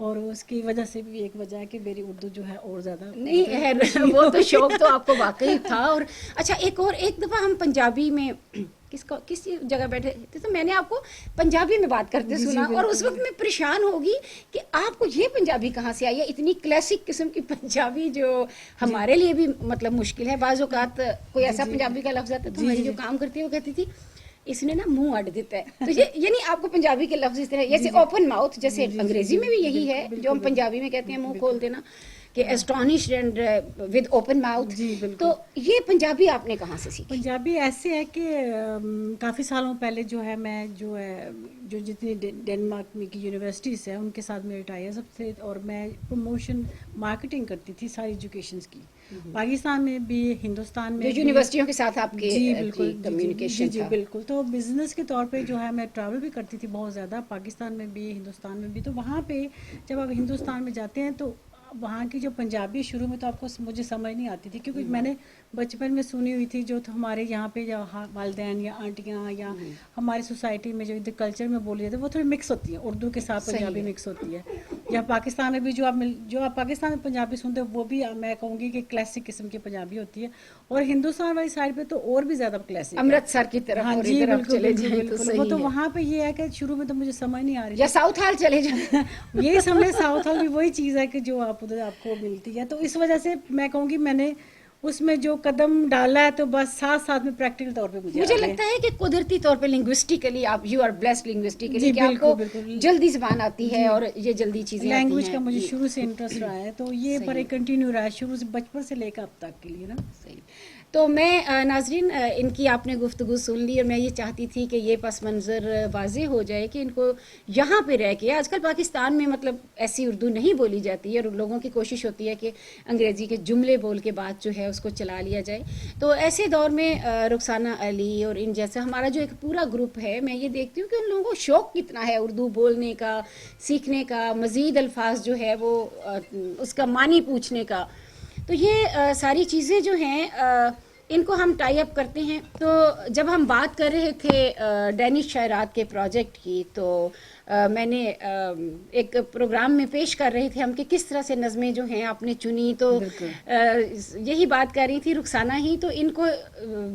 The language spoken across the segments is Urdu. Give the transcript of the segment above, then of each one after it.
اور اس کی وجہ سے بھی ایک وجہ ہے کہ میری اردو جو ہے اور زیادہ نہیں ہے، وہ تو شوق تو آپ کو واقعی تھا. اور اچھا ایک دفعہ ہم پنجابی میں کس جگہ بیٹھے تھے تو میں نے آپ کو پنجابی میں بات کرتے سنا، اور اس وقت میں پریشان ہوگی کہ آپ کو یہ پنجابی کہاں سے آئی ہے، اتنی کلاسک قسم کی پنجابی جو ہمارے لیے بھی مطلب مشکل ہے. بعض اوقات کوئی ایسا پنجابی کا لفظ آتا ہے تو ہماری جو کام کرتی ہے وہ کہتی تھی اس نے نا منہ اڑ دیتا ہے. تو یہ یعنی آپ کو پنجابی کے لفظ اس طرح جیسے اوپن ماؤتھ، جیسے انگریزی میں بھی یہی ہے جو ہم پنجابی میں کہتے ہیں منہ کھول دینا، کہ اسٹانشڈ اینڈ ود اوپن ماؤتھ. تو یہ پنجابی آپ نے کہاں سے سیکھی؟ پنجابی ایسے ہے کہ کافی سالوں پہلے جو ہے میں جو جتنی ڈنمارک میں کی یونیورسٹیز ہیں ان کے ساتھ میرے ٹائز اپ تھے، اور میں پروموشن مارکیٹنگ کرتی تھی ساری ایجوکیشنس کی، پاکستان میں بھی ہندوستان میں جو یونیورسٹیوں کے ساتھ آپ کے جی بالکل کمیونیکیشن جی بالکل. تو بزنس کے طور پہ جو ہے میں ٹریول بھی کرتی تھی بہت زیادہ، پاکستان میں بھی ہندوستان میں بھی. تو وہاں پہ جب آپ ہندوستان میں جاتے ہیں تو وہاں کی جو پنجابی شروع میں تو آپ کو مجھے سمجھ نہیں آتی تھی، کیونکہ میں نے بچپن میں سنی ہوئی تھی جو ہمارے یہاں پہ یا والدین یا آنٹیاں یا ہماری سوسائٹی میں جو ادھر کلچر میں بولی جاتی ہے وہ تھوڑی مکس ہوتی ہے، اردو کے ساتھ پنجابی مکس ہوتی ہے. یا پاکستان میں بھی جو آپ پاکستان میں پنجابی سنتے ہو وہ بھی میں کہوں گی کہ کلاسک قسم کی پنجابی ہوتی ہے، اور ہندوستان والی سائڈ پہ تو اور بھی زیادہ کلاسک، امرتسر کی طرف. ہاں جی بالکل. وہ تو وہاں پہ یہ ہے کہ شروع میں تو مجھے سمجھ نہیں آ رہی یا ساؤتھ ہال چلے جائیں یہی سمجھے ساؤتھ ہال بھی وہی چیز ہے کہ جو آپ ادھر آپ کو ملتی ہے. تو اس وجہ سے میں کہوں گی میں نے اس میں جو قدم ڈالا ہے تو بس ساتھ ساتھ میں پریکٹیکل طور پہ مجھے لگتا ہے کہ قدرتی طور پہ لنگوسٹکلی آپ یو آر بلیسڈ لنگوسٹکلی کہ آپ کو جلدی زبان آتی ہے اور یہ جلدی چیزیں لینگویج کا مجھے شروع سے انٹرسٹ رہا ہے، تو یہ پر ایک کنٹینیو رہا ہے شروع سے بچپن سے لے کر اب تک کے لیے نا. صحیح. تو میں ناظرین ان کی آپ نے گفتگو سن لی، اور میں یہ چاہتی تھی کہ یہ پس منظر واضح ہو جائے کہ ان کو یہاں پہ رہ کے، آج کل پاکستان میں مطلب ایسی اردو نہیں بولی جاتی ہے، اور لوگوں کی کوشش ہوتی ہے کہ انگریزی کے جملے بول کے بات جو ہے اس کو چلا لیا جائے. تو ایسے دور میں رخسانہ علی اور ان جیسا ہمارا جو ایک پورا گروپ ہے، میں یہ دیکھتی ہوں کہ ان لوگوں کو شوق کتنا ہے اردو بولنے کا، سیکھنے کا، مزید الفاظ جو ہے وہ اس کا معنی پوچھنے کا. تو یہ ساری چیزیں جو ہیں ان کو ہم ٹائی اپ کرتے ہیں. تو جب ہم بات کر رہے تھے ڈینش شاعرات کے پروجیکٹ کی، تو میں نے ایک پروگرام میں پیش کر رہے تھے ہم کہ کس طرح سے نظمیں جو ہیں آپ نے چنی، تو یہی بات کر رہی تھی رخسانہ ہی. تو ان کو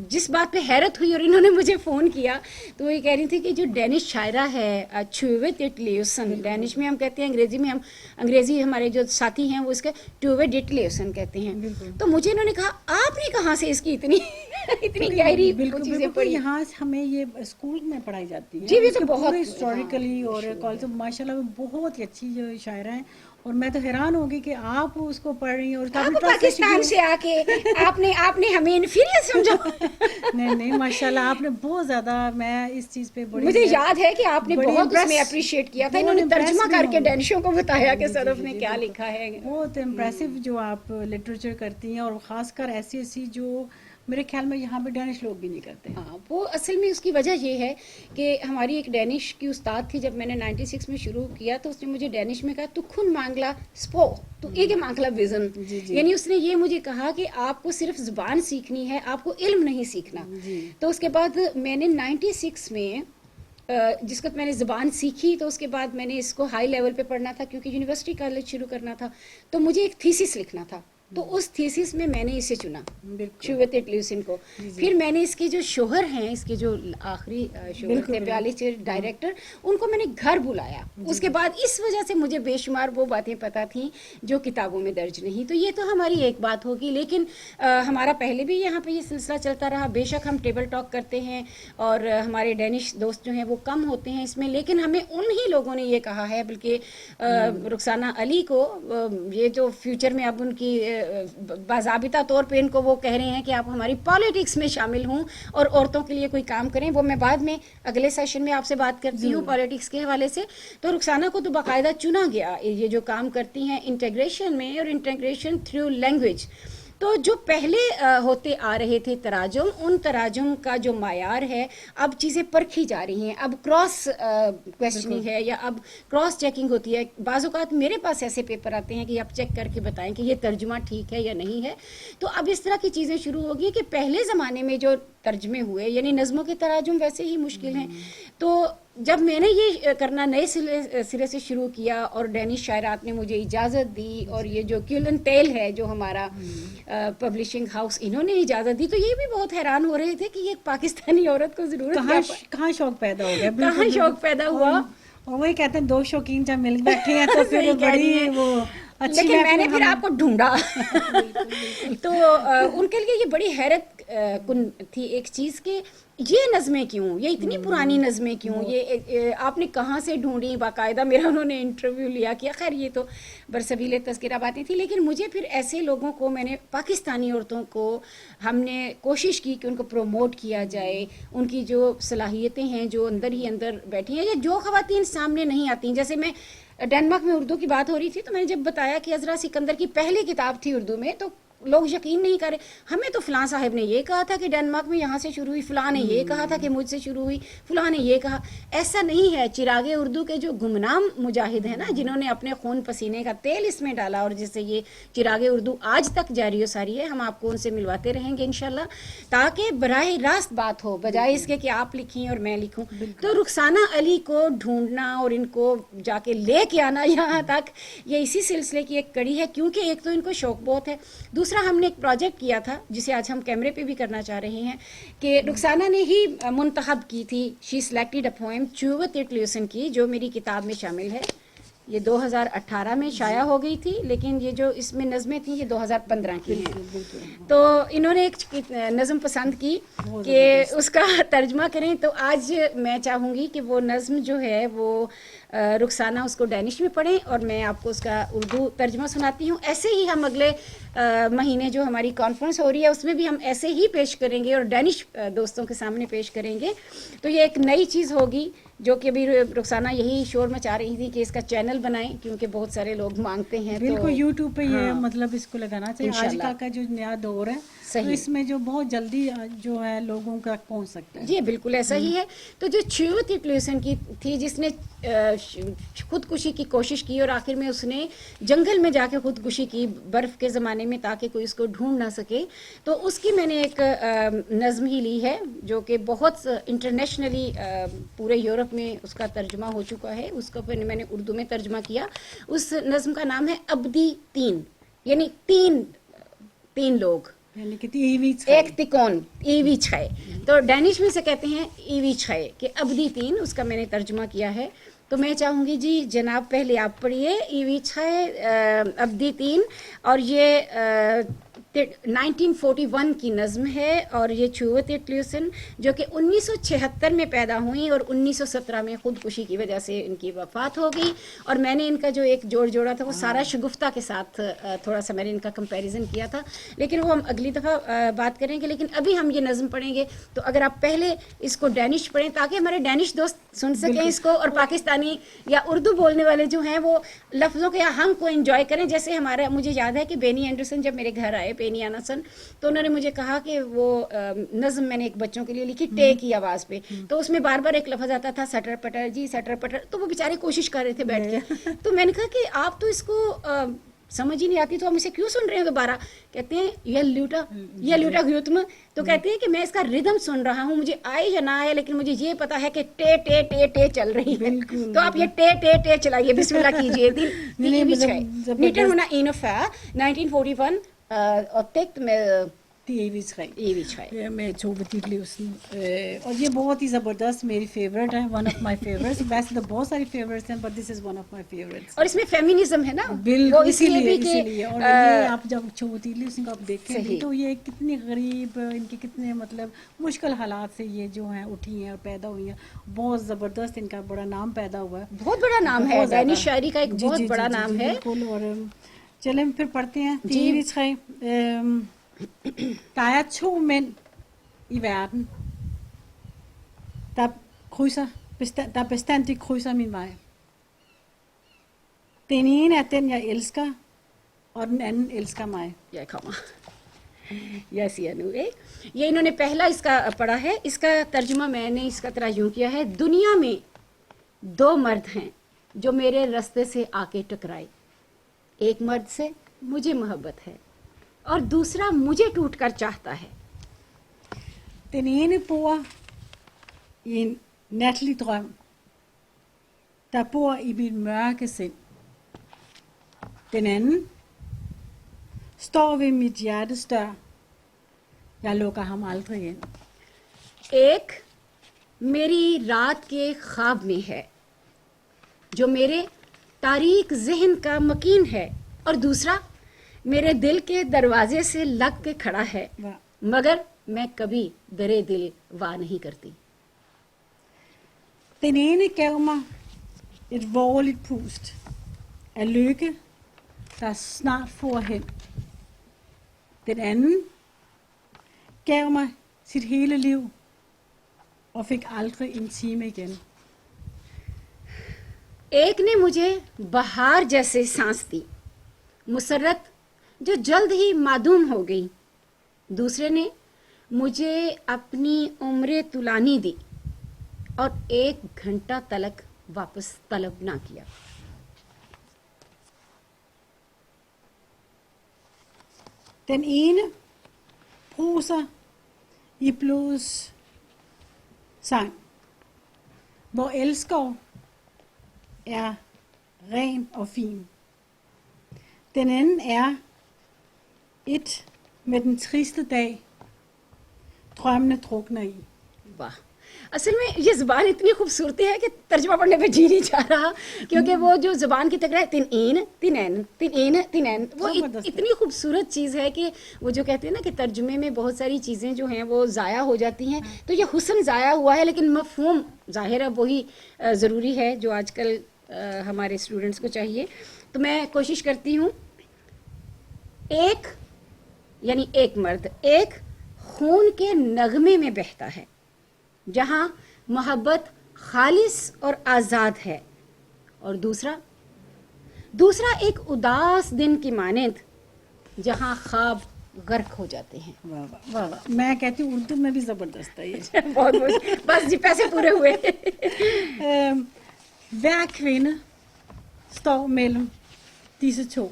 جس بات پہ حیرت ہوئی اور انہوں نے مجھے فون کیا تو وہ یہ کہہ رہی تھی کہ جو ڈینش شاعرہ ہے چھویت اٹلیوسن، ڈینش میں ہم کہتے ہیں، انگریزی میں ہم انگریزی ہمارے جو ساتھی ہیں وہ اس کا ٹویٹ اٹلیوسن کہتے ہیں. تو مجھے انہوں نے کہا آپ نے کہاں سے اس کی اتنی گہری چیزیں پڑھی؟ یہاں ہمیں یہ اسکول میں پڑھائی جاتی ہے جی بھی تو بہت ہسٹوریکلی، اور کالج ماشاء اللہ بہت ہی اچھی جو شاعرہ ہیں، اور میں تو حیران ہوگی کہ آپ اس کو پڑھ رہی ہیں اور پاکستان سے آ کے آپ نے ہمیں انفیریئر سمجھا. نہیں ماشاء اللہ آپ نے بہت زیادہ، میں اس چیز پہ بڑی، مجھے یاد ہے کہ آپ نے بہت اس میں اپریشیٹ کیا تھا. انہوں نے ترجمہ کر کے ڈینشوں کو بتایا کہ صدف نے کیا لکھا ہے. بہت امپریسو جو آپ لٹریچر کرتی ہیں، اور خاص کر ایسی جو میرے خیال میں یہاں پہ ڈینش لوگ بھی نہیں کرتے. ہاں، وہ اصل میں اس کی وجہ یہ ہے کہ ہماری ایک ڈینش کی استاد تھی، جب میں نے 96 میں شروع کیا تو اس نے مجھے ڈینش میں کہا تو خون مانگلا سپو تو ایک مانگلا ویژن، یعنی اس نے یہ مجھے کہا کہ آپ کو صرف زبان سیکھنی ہے، آپ کو علم نہیں سیکھنا. تو اس کے بعد میں نے 96 میں جس وقت میں نے زبان سیکھی تو اس کے بعد میں نے اس کو ہائی لیول پہ پڑھنا تھا کیونکہ یونیورسٹی کالج شروع کرنا تھا، تو مجھے ایک تھیسس لکھنا تھا. تو اس تھیسس میں نے اسے چنا، شویت اٹلیوسن کو. پھر میں نے اس کے جو شوہر ہیں، اس کے جو آخری شوہر تھے 42 ڈائریکٹر، ان کو میں نے گھر بلایا. اس کے بعد اس وجہ سے مجھے بے شمار وہ باتیں پتہ تھیں جو کتابوں میں درج نہیں. تو یہ تو ہماری ایک بات ہوگی، لیکن ہمارا پہلے بھی یہاں پہ یہ سلسلہ چلتا رہا. بے شک ہم ٹیبل ٹاک کرتے ہیں اور ہمارے ڈینش دوست جو ہیں وہ کم ہوتے ہیں اس میں، لیکن ہمیں انہی لوگوں نے یہ کہا ہے، بلکہ رخسانہ علی کو یہ جو فیوچر میں اب ان کی باضابطہ طور پہ ان کو وہ کہہ رہے ہیں کہ آپ ہماری پالیٹکس میں شامل ہوں اور عورتوں کے لیے کوئی کام کریں. وہ میں بعد میں اگلے سیشن میں آپ سے بات کرتی ہوں پالیٹکس کے حوالے سے. تو رخسانہ کو تو باقاعدہ چنا گیا یہ جو کام کرتی ہیں انٹیگریشن میں، اور انٹیگریشن تھرو لینگویج. تو جو پہلے ہوتے آ رہے تھے تراجم، ان تراجم کا جو معیار ہے اب چیزیں پرکھی جا رہی ہیں، اب کراس کویسچننگ ہے یا اب کراس چیکنگ ہوتی ہے. بعض اوقات میرے پاس ایسے پیپر آتے ہیں کہ آپ چیک کر کے بتائیں کہ یہ ترجمہ ٹھیک ہے یا نہیں ہے. تو اب اس طرح کی چیزیں شروع ہوگی کہ پہلے زمانے میں جو ترجمے ہوئے، یعنی نظموں کے تراجم ویسے ہی مشکل ہیں، تو جب میں نے یہ کرنا نئے سرے سے شروع کیا اور ڈینش شاعرات نے مجھے اجازت دی اور یہ جو کیولن ٹیل ہے جو ہمارا پبلشنگ ہاؤس انہوں نے اجازت دی تو یہ بھی بہت حیران ہو رہے تھے کہ یہ ایک پاکستانی عورت کو ضرورت کہاں شوق پیدا ہو گیا, کہاں شوق پیدا ہوا. اور وہی کہتے ہیں دو شوقین جب مل بیٹھے ہیں تو پھر بڑی وہ اچھی. لیکن میں نے پھر آپ کو ڈھونڈا تو ان کے لیے یہ بڑی حیرت کن تھی ایک چیز کہ یہ نظمیں کیوں, یہ اتنی پرانی نظمیں کیوں, یہ آپ نے کہاں سے ڈھونڈی. باقاعدہ میرا انہوں نے انٹرویو لیا کیا. خیر یہ تو برسبیل تذکرہ باتیں تھیں, لیکن مجھے پھر ایسے لوگوں کو میں نے پاکستانی عورتوں کو ہم نے کوشش کی کہ ان کو پروموٹ کیا جائے, ان کی جو صلاحیتیں ہیں جو اندر ہی اندر بیٹھی ہیں, یا جو خواتین سامنے نہیں آتی. جیسے میں ڈینمارک میں اردو کی بات ہو رہی تھی تو میں نے جب بتایا کہ عذرا سکندر کی پہلی کتاب تھی اردو میں تو لوگ یقین نہیں کرے, ہمیں تو فلاں صاحب نے یہ کہا تھا کہ ڈینمارک میں یہاں سے شروع ہوئی, فلاں نے یہ کہا تھا کہ مجھ سے شروع ہوئی, فلاں نے یہ کہا. ایسا نہیں ہے. چراغ اردو کے جو گمنام مجاہد ہیں نا, جنہوں نے اپنے خون پسینے کا تیل اس میں ڈالا اور جس سے یہ چراغ اردو آج تک جاری و ساری ہے, ہم آپ کو ان سے ملواتے رہیں گے انشاءاللہ, تاکہ براہ راست بات ہو بجائے اس کے کہ آپ لکھیں اور میں لکھوں. تو رخسانہ علی کو ڈھونڈنا اور ان کو جا کے لے کے آنا یہاں تک, یہ اسی سلسلے کی ایک کڑی ہے. کیونکہ ایک تو ان کو شوق بہت ہے, دوسرا ہم نے ایک پروجیکٹ کیا تھا جسے آج ہم کیمرے پہ بھی کرنا چاہ رہے ہیں کہ رخسانہ نے ہی منتخب کی تھی, شی selected a poem چووت it Leveson کی, جو میری کتاب میں شامل ہے. یہ 2018 میں شائع ہو گئی تھی, لیکن یہ جو اس میں نظمیں تھیں یہ 2015 کی ہیں. تو انہوں نے ایک نظم پسند کی کہ اس کا ترجمہ کریں, تو آج میں چاہوں گی کہ وہ نظم جو ہے وہ رخسانہ اس کو ڈینش میں پڑھیں اور میں آپ کو اس کا اردو ترجمہ سناتی ہوں. ایسے ہی ہم اگلے مہینے جو ہماری کانفرنس ہو رہی ہے اس میں بھی ہم ایسے ہی پیش کریں گے اور ڈینش دوستوں کے سامنے پیش کریں گے. تو یہ ایک نئی چیز ہوگی جو کہ ابھی رخسانہ یہی شور مچا رہی تھی کہ اس کا چینل بنائیں, کیونکہ بہت سارے لوگ مانگتے ہیں. بالکل یوٹیوب پہ یہ مطلب اس کو لگانا چاہیے. آج کا جو نیا دور ہے تو اس میں جو بہت جلدی جو ہے لوگوں کا پہنچ سکتا ہے. جی بالکل ایسا ہی ہے. تو جو چووت اٹ لیوسن کی تھی جس نے خودکشی کی کوشش کی اور آخر میں اس نے جنگل میں جا کے خودکشی کی برف کے زمانے میں تاکہ کوئی اس کو ڈھونڈ نہ سکے, تو اس کی میں نے ایک نظم ہی لی ہے جو کہ بہت انٹرنیشنلی پورے یورپ میں اس کا ترجمہ ہو چکا ہے. اس کو پھر میں نے اردو میں ترجمہ کیا. اس نظم کا نام ہے ابدی تین, یعنی تین لوگ, یعنی کہ ایک تکون ایوی چھائے, تو ڈینش میں سے کہتے ہیں ایوی چھائے کہ ابدی تین, اس کا میں نے ترجمہ کیا ہے. تو میں چاہوں گی جی جناب پہلے آپ پڑھیے ایوی چھائے ابدی تین, اور یہ 1941 کی نظم ہے, اور یہ چووت اٹ لیوسن جو کہ 1976 میں پیدا ہوئی اور 1917 میں خودکشی کی وجہ سے ان کی وفات ہو گئی. اور میں نے ان کا جو ایک جوڑا تھا وہ سارا شگفتہ کے ساتھ تھوڑا سا میں نے ان کا کمپیریزن کیا تھا, لیکن وہ ہم اگلی دفعہ بات کریں گے. لیکن ابھی ہم یہ نظم پڑھیں گے, تو اگر آپ پہلے اس کو ڈینش پڑھیں تاکہ ہمارے ڈینش دوست سن سکیں اس کو, اور پاکستانی یا اردو بولنے والے جو ہیں وہ لفظوں کے ہنگ کو انجوائے کریں. جیسے ہمارا مجھے یاد ہے کہ بینی اینڈرسن جب میرے گھر آئے, بینی آنسن, تو انہوں نے مجھے کہا کہ وہ نظم میں نے ایک بچوں کے لیے لکھی ٹے کی آواز پہ, تو اس میں بار بار ایک لفظ آتا تھا سٹر پٹر جی سٹر پٹر, تو وہ بیچارے کوشش کر رہے تھے بیٹھ کے. تو میں نے کہا کہ آپ تو اس کو سمجھ ہی نہیں آتی تو ہم اسے کیوں سن رہے ہیں دوبارہ. کہتے ہیں یہ لوٹا گیوتم, تو کہتے ہیں کہ میں اس کا ردم سن رہا ہوں, مجھے آئے یا نہ آئے لیکن مجھے یہ پتا ہے کہ ٹے ٹے ٹے ٹے چل رہی ہے. تو آپ یہ ٹے ٹے ٹے چلائیے, بسم اللہ کیجیے. نیٹر ہونا اینف ہے 1941 اور تک میں میں چووت اٹ لیوسن, اور یہ بہت ہی زبردست میری فیوریٹ ہے, ون آف مائی فیوریٹس. ویسے تو بہت ساری فیوریٹس ہیں but this is one of my favourites. اور اس میں فیمینزم ہے نا, بالکل اسی لیے. اور یہ آپ جب چووت اٹ لیوسن کو آپ دیکھیں تو یہ کتنی غریب, ان کے کتنے مطلب مشکل حالات سے یہ جو ہیں اٹھی ہیں اور پیدا ہوئی ہیں. بہت زبردست ان کا بڑا نام پیدا ہوا ہے, بہت بڑا نام ہے, ڈینش شاعری کا ایک بہت بڑا نام ہے. بالکل. اور چلیں پھر پڑھتے ہیں. Da er 2 mænd i verden, der bestandigt krydser min vej. Den ene er den, jeg elsker, og den anden elsker mig. Jeg kommer. یس یہ انہوں نے پہلا اس کا پڑھا ہے. اس کا ترجمہ میں نے اس کا طرح یوں کیا ہے, دنیا میں 2 مرد ہیں جو میرے راستے سے آ کے ٹکرائے. ایک مرد سے مجھے محبت ہے اور دوسرا مجھے ٹوٹ کر چاہتا ہے. Den ene bor i en natlig drøm der bor i mit mørke sind. Den anden står ved mit hjertes dør. Jeg lukker ham aldrig ind. ایک میری رات کے خواب میں ہے جو میرے تاریک ذہن کا مکین ہے، اور دوسرا میرے دل کے دروازے سے لگ کے کھڑا ہے، Wow. مگر میں کبھی درے دل وا نہیں کرتی. Den ene gav mig et vågeligt pust af lykke, der snart for hen. Den anden gav mig sit hele liv og fik aldrig en time igen. ایک نے مجھے بہار جیسے سانس دی، مسرت جو جلد ہی معدوم ہو گئی. دوسرے نے مجھے اپنی عمر طولانی دی اور 1 گھنٹہ تلک واپس طلب نہ کیا. Den ene bruser i blodets sang, hvor elskov er ren og fin. Den anden er et med den triste dag, drømmene drukner i. واہ، اصل میں یہ زبان اتنی خوبصورتی ہے کہ ترجمہ پڑھنے پہ جی نہیں چاہ رہا، کیونکہ وہ جو زبان کی ٹکرائی تین وہ اتنی خوبصورت چیز ہے کہ وہ جو کہتے ہیں نا کہ ترجمے میں بہت ساری چیزیں جو ہیں وہ ضائع ہو جاتی ہیں، تو یہ حسن ضائع ہوا ہے لیکن مفہوم ظاہر ہے وہی ضروری ہے جو آج کل ہمارے اسٹوڈنٹس کو چاہیے. تو میں کوشش کرتی ہوں، ایک یعنی ایک مرد ایک خون کے نغمے میں بہتا ہے جہاں محبت خالص اور آزاد ہے، اور دوسرا ایک اداس دن کی مانند جہاں خواب غرق ہو جاتے ہیں. واہ واہ واہ واہ. میں کہتی ہوں اردو میں بھی زبردست ہے یہ. بہت بہت بس جی پیسے پورے ہوئے. Hver kvinde står mellem disse to.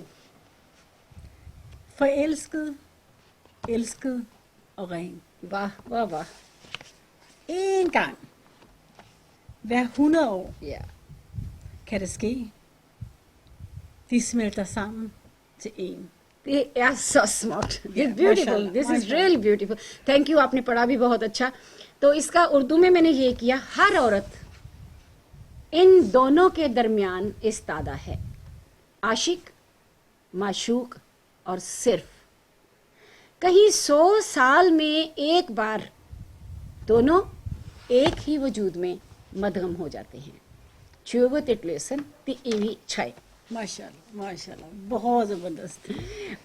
Forelsket, elsket og ren. واہ واہ واہ. En gang hver 100 år Yeah. kan det ske. De smelter sammen til en. They are so smart. It's Yeah, beautiful. mashallah, This is mashallah. really beautiful. Thank you. آپ نے پڑھا بھی بہت اچھا. تو اس کا اردو میں نے یہ کیا، ہر عورت ان دونوں کے درمیان استادہ ہے، عاشق، معشوق اور صرف کہیں 100 سال میں ایک بار دونوں ایک ہی وجود میں مدغم ہو جاتے ہیں. چوبت اٹلیسن تی ایوی چھائے. ماشاءاللہ ماشاءاللہ بہت زبردست.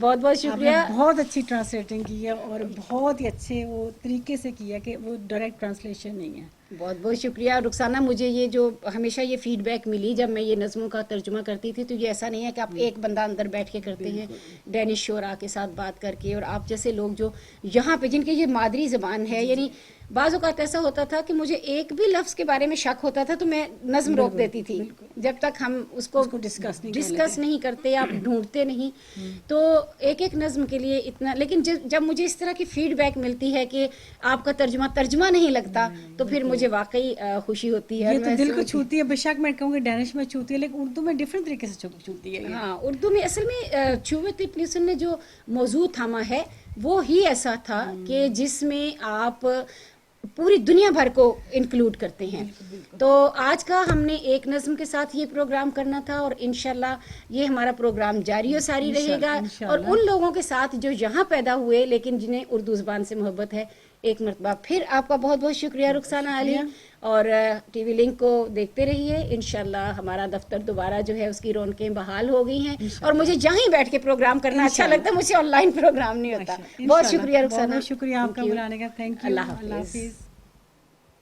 بہت بہت آپ شکریہ. نے بہت اچھی ٹرانسلیٹنگ کی ہے اور بہت ہی اچھے وہ طریقے سے کیا کہ وہ ڈائریکٹ ٹرانسلیشن نہیں ہے. بہت بہت شکریہ رخسانہ. مجھے یہ جو ہمیشہ یہ فیڈ بیک ملی جب میں یہ نظموں کا ترجمہ کرتی تھی، تو یہ ایسا نہیں ہے کہ آپ ایک بندہ اندر بیٹھ کے کرتے ہیں، ڈینش شعراء کے ساتھ بات کر کے، اور آپ جیسے لوگ جو یہاں پہ جن کی یہ مادری زبان ہے، یعنی بعض اوقات ایسا ہوتا تھا کہ مجھے ایک بھی لفظ کے بارے میں شک ہوتا تھا تو میں نظم روک دیتی تھی جب تک ہم اس کو ڈسکس نہیں کرتے، آپ ڈھونڈتے نہیں. تو ایک نظم کے لیے اتنا، لیکن جب مجھے اس طرح کی فیڈ بیک ملتی ہے کہ آپ کا ترجمہ نہیں لگتا، تو پھر مجھے واقعی خوشی ہوتی ہے. یہ تو دل کو چھوتی ہے. بے شک میں کہوں گی ڈینش میں چھوتی ہے، لیکن اردو میں ڈفرینٹ طریقے سے چھوتی ہے. ہاں، اردو میں اصل میں چوبت اٹلیسن نے جو موضوع تھاما ہے وہ ہی ایسا تھا کہ جس میں آپ پوری دنیا بھر کو انکلوڈ کرتے ہیں. تو آج کا ہم نے ایک نظم کے ساتھ یہ پروگرام کرنا تھا، اور انشاءاللہ یہ ہمارا پروگرام جاری و ساری رہے گا. اور ان لوگوں کے ساتھ جو یہاں پیدا ہوئے لیکن جنہیں اردو زبان سے محبت ہے، ایک مرتبہ پھر آپ کا بہت بہت شکریہ رخسانہ علی. اور ٹی وی لنک کو دیکھتے رہیے. انشاءاللہ ہمارا دفتر دوبارہ جو ہے اس کی رونقیں بحال ہو گئی ہیں، اور مجھے جہاں ہی بیٹھ کے پروگرام کرنا اچھا لگتا ہے، مجھے آن لائن پروگرام نہیں ہوتا. بہت شکریہ رخسانہ. بہت شکریہ آپ کا بلانے کا. Thank you. اللہ حافظ.